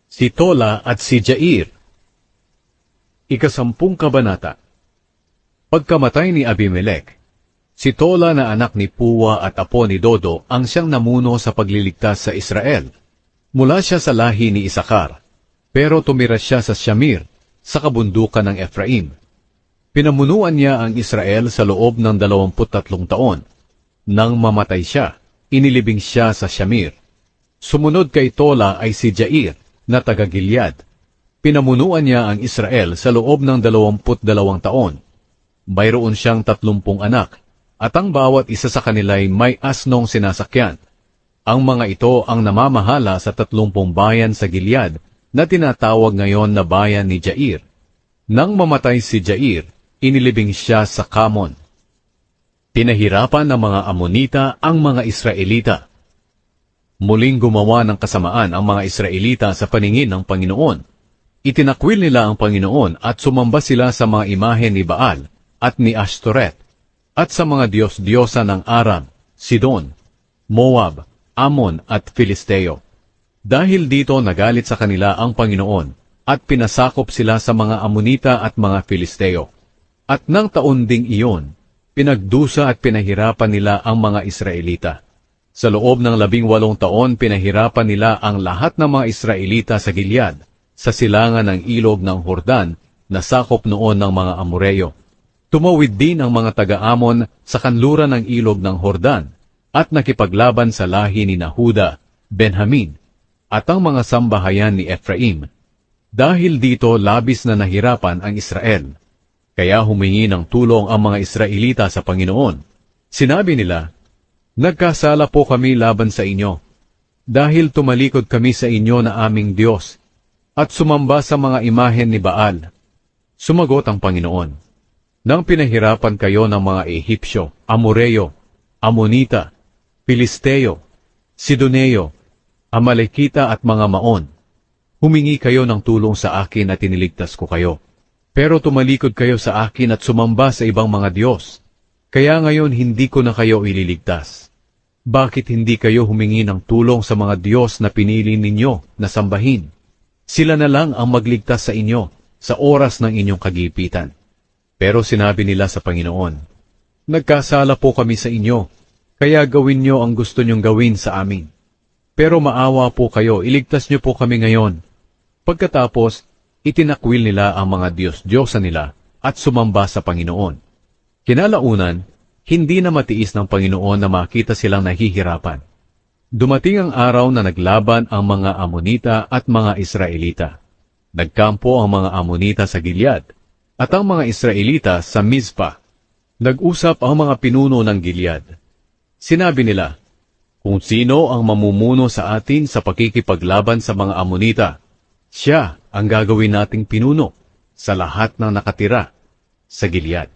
Si Tola at si Jair. Ikasampung kabanata. Pagkamatay ni Abimelech, si Tola na anak ni Puwa at apo ni Dodo ang siyang namuno sa pagliligtas sa Israel. Mula siya sa lahi ni Isakar, pero tumira siya sa Shamir, sa kabundukan ng Ephraim. Pinamunuan niya ang Israel sa loob ng 23 taon. Nang mamatay siya, inilibing siya sa Shamir. Sumunod kay Tola ay si Jair, na taga-Gilead. Pinamunuan niya ang Israel sa loob ng 22 taon. Mayroon siyang 30 anak, at ang bawat isa sa kanila'y may asnong sinasakyan. Ang mga ito ang namamahala sa 30 bayan sa Gilead, na tinatawag ngayon na bayan ni Jair. Nang mamatay si Jair, inilibing siya sa Kamon. Pinahirapan ng mga Amonita ang mga Israelita. Muling gumawa ng kasamaan ang mga Israelita sa paningin ng Panginoon. Itinakwil nila ang Panginoon at sumamba sila sa mga imahe ni Baal at ni Ashtoreth, at sa mga Diyos-Diyosa ng Aram, Sidon, Moab, Ammon at Filisteo. Dahil dito nagalit sa kanila ang Panginoon, at pinasakop sila sa mga Amonita at mga Filisteo. At nang taon ding iyon, pinagdusa at pinahirapan nila ang mga Israelita. Sa loob ng 18 taon, pinahirapan nila ang lahat ng mga Israelita sa Gilead, sa silangan ng ilog ng Hordan, na sakop noon ng mga Amoreyo. Tumawid din ang mga taga-Amon sa kanluran ng ilog ng Hordan, at nakipaglaban sa lahi ni Nahuda, Benjamin, at ang mga sambahayan ni Ephraim. Dahil dito labis na nahirapan ang Israel. Kaya humingi ng tulong ang mga Israelita sa Panginoon. Sinabi nila, "Nagkasala po kami laban sa inyo, dahil tumalikod kami sa inyo na aming Diyos, at sumamba sa mga imahen ni Baal." Sumagot ang Panginoon, "Nang pinahirapan kayo ng mga Ehipsyo, Amoreyo, Amonita, Filisteo, Sidoneo, Amalekita at mga Maon, humingi kayo ng tulong sa akin at tiniligtas ko kayo. Pero tumalikod kayo sa akin at sumamba sa ibang mga Diyos. Kaya ngayon hindi ko na kayo ililigtas. Bakit hindi kayo humingi ng tulong sa mga Diyos na pinili ninyo na sambahin? Sila na lang ang magligtas sa inyo sa oras ng inyong kagipitan." Pero sinabi nila sa Panginoon, "Nagkasala po kami sa inyo, kaya gawin nyo ang gusto nyong gawin sa amin. Pero maawa po kayo, iligtas nyo po kami ngayon." Pagkatapos, itinakwil nila ang mga Diyos-Diyosa nila at sumamba sa Panginoon. Kinalaunan, hindi na matiis ng Panginoon na makita silang nahihirapan. Dumating ang araw na naglaban ang mga Amonita at mga Israelita. Nagkampo ang mga Amonita sa Gilead, at ang mga Israelita sa Mizpa. Nag-usap ang mga pinuno ng Gilead. Sinabi nila, "Kung sino ang mamumuno sa atin sa pakikipaglaban sa mga Amonita, siya ang gagawin nating pinuno sa lahat ng nakatira sa Gilead."